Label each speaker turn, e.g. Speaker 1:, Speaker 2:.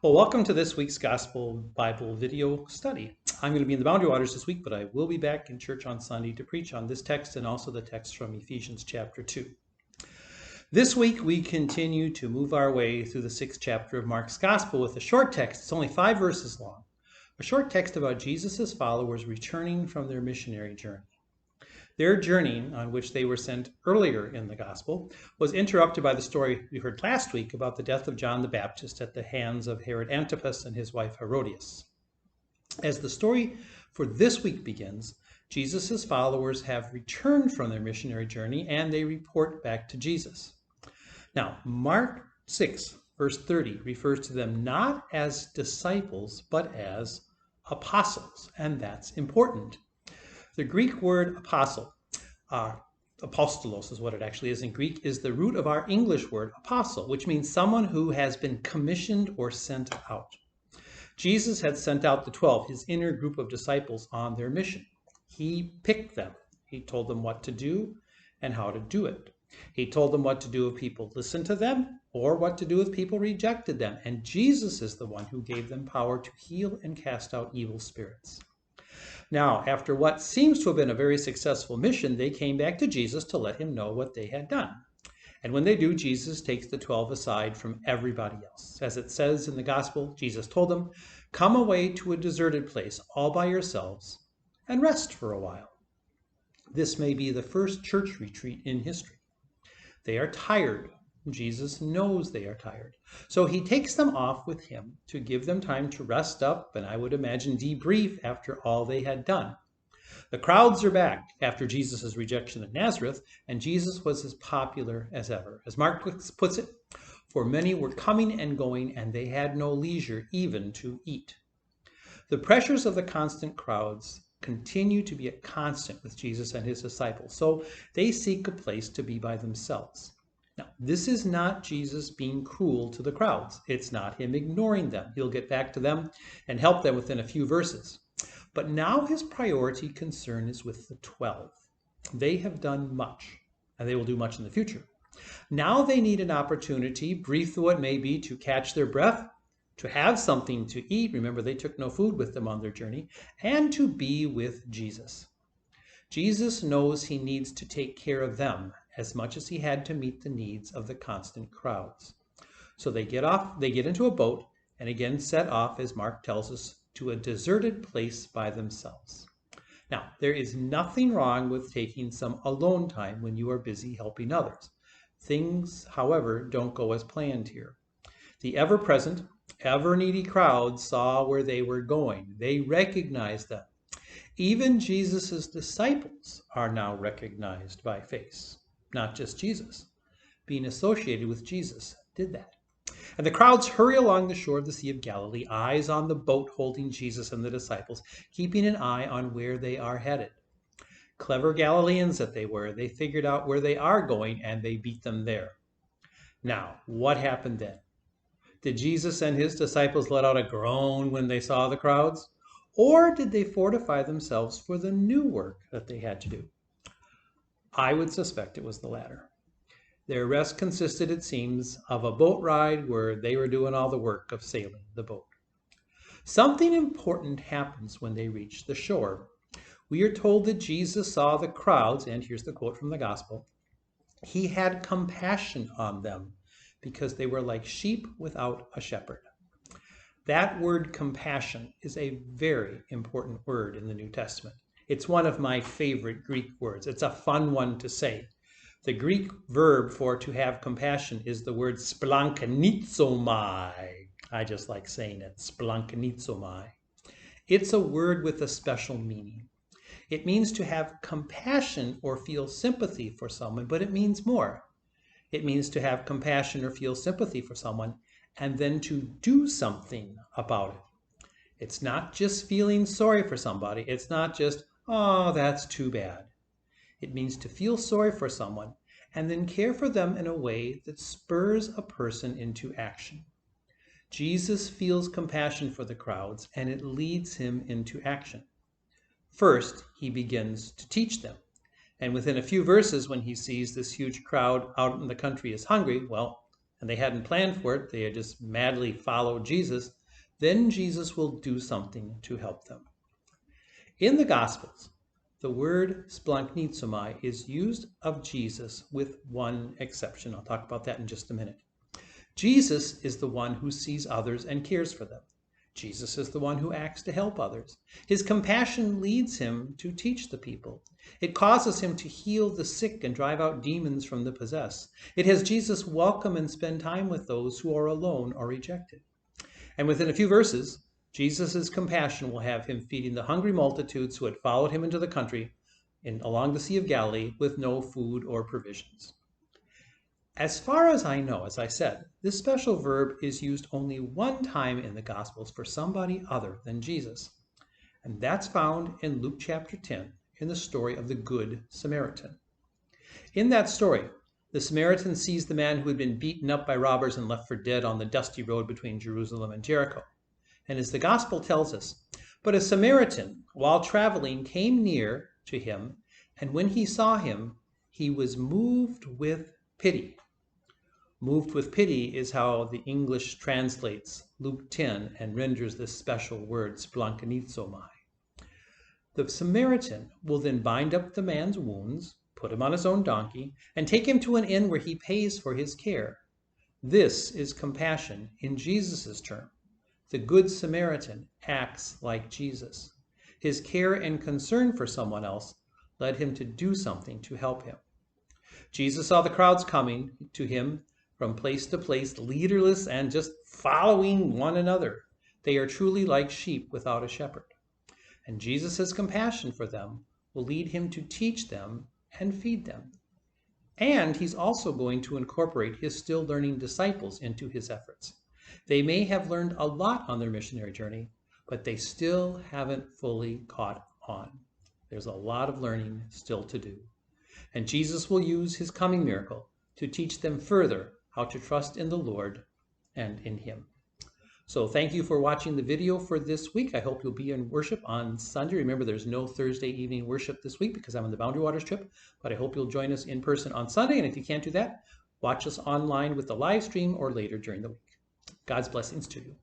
Speaker 1: Well, welcome to this week's Gospel Bible video study. I'm going to be in the Boundary Waters this week, but I will be back in church on Sunday to preach on this text and also the text from Ephesians chapter 2. This week, we continue to move our way through the 6th chapter of Mark's Gospel with a short text. It's only 5 verses long. A short text about Jesus' followers returning from their missionary journey. Their journey, on which they were sent earlier in the Gospel, was interrupted by the story we heard last week about the death of John the Baptist at the hands of Herod Antipas and his wife Herodias. As the story for this week begins, Jesus' followers have returned from their missionary journey and they report back to Jesus. Now, Mark 6, verse 30 refers to them not as disciples, but as apostles, and that's important. The Greek word apostle, apostolos is what it actually is in Greek, is the root of our English word apostle, which means someone who has been commissioned or sent out. Jesus had sent out the 12, his inner group of disciples, on their mission. He picked them. He told them what to do and how to do it. He told them what to do if people listened to them or what to do if people rejected them. And Jesus is the one who gave them power to heal and cast out evil spirits. Now, after what seems to have been a very successful mission, they came back to Jesus to let him know what they had done. And when they do, Jesus takes the 12 aside from everybody else. As it says in the gospel, Jesus told them, "Come away to a deserted place all by yourselves and rest for a while." This may be the first church retreat in history. They are tired. Jesus knows they are tired. So he takes them off with him to give them time to rest up and I would imagine debrief after all they had done. The crowds are back after Jesus' rejection of Nazareth, and Jesus was as popular as ever. As Mark puts it, for many were coming and going and they had no leisure even to eat. The pressures of the constant crowds continue to be a constant with Jesus and his disciples, so they seek a place to be by themselves. Now, this is not Jesus being cruel to the crowds. It's not him ignoring them. He'll get back to them and help them within a few verses. But now his priority concern is with the 12. They have done much, and they will do much in the future. Now they need an opportunity, brief though it may be, to catch their breath, to have something to eat. Remember, they took no food with them on their journey, and to be with Jesus. Jesus knows he needs to take care of them as much as he had to meet the needs of the constant crowds. So they get into a boat and again set off, as Mark tells us, to a deserted place by themselves. Now, there is nothing wrong with taking some alone time when you are busy helping others. Things, however, don't go as planned here. The ever-present, ever-needy crowd saw where they were going. They recognized them. Even Jesus' disciples are now recognized by face. Not just Jesus. Being associated with Jesus did that. And the crowds hurry along the shore of the Sea of Galilee, eyes on the boat holding Jesus and the disciples, keeping an eye on where they are headed. Clever Galileans that they were, they figured out where they are going and they beat them there. Now, what happened then? Did Jesus and his disciples let out a groan when they saw the crowds? Or did they fortify themselves for the new work that they had to do? I would suspect it was the latter. Their rest consisted, it seems, of a boat ride where they were doing all the work of sailing the boat. Something important happens when they reach the shore. We are told that Jesus saw the crowds, and here's the quote from the gospel, "He had compassion on them because they were like sheep without a shepherd." That word compassion is a very important word in the New Testament. It's one of my favorite Greek words. It's a fun one to say. The Greek verb for to have compassion is the word splankenizomai. I just like saying it, splankenizomai. It's a word with a special meaning. It means to have compassion or feel sympathy for someone, but it means more. It means to have compassion or feel sympathy for someone and then to do something about it. It's not just feeling sorry for somebody. It's not just, "Oh, that's too bad." It means to feel sorry for someone and then care for them in a way that spurs a person into action. Jesus feels compassion for the crowds and it leads him into action. First, he begins to teach them. And within a few verses, when he sees this huge crowd out in the country is hungry, well, and they hadn't planned for it, they had just madly followed Jesus, then Jesus will do something to help them. In the Gospels, the word splanchnizomai is used of Jesus with one exception. I'll talk about that in just a minute. Jesus is the one who sees others and cares for them. Jesus is the one who acts to help others. His compassion leads him to teach the people. It causes him to heal the sick and drive out demons from the possessed. It has Jesus welcome and spend time with those who are alone or rejected. And within a few verses, Jesus' compassion will have him feeding the hungry multitudes who had followed him into the country along the Sea of Galilee with no food or provisions. As far as I know, as I said, this special verb is used only one time in the Gospels for somebody other than Jesus. And that's found in Luke chapter 10 in the story of the Good Samaritan. In that story, the Samaritan sees the man who had been beaten up by robbers and left for dead on the dusty road between Jerusalem and Jericho. And as the Gospel tells us, but a Samaritan, while traveling, came near to him, and when he saw him, he was moved with pity. Moved with pity is how the English translates Luke 10 and renders this special word splanchnizomai. The Samaritan will then bind up the man's wounds, put him on his own donkey, and take him to an inn where he pays for his care. This is compassion in Jesus' term. The Good Samaritan acts like Jesus. His care and concern for someone else led him to do something to help him. Jesus saw the crowds coming to him from place to place, leaderless and just following one another. They are truly like sheep without a shepherd. And Jesus' compassion for them will lead him to teach them and feed them. And he's also going to incorporate his still learning disciples into his efforts. They may have learned a lot on their missionary journey, but they still haven't fully caught on. There's a lot of learning still to do. And Jesus will use his coming miracle to teach them further how to trust in the Lord and in him. So thank you for watching the video for this week. I hope you'll be in worship on Sunday. Remember, there's no Thursday evening worship this week because I'm on the Boundary Waters trip, but I hope you'll join us in person on Sunday. And if you can't do that, watch us online with the live stream or later during the week. God's blessings to you.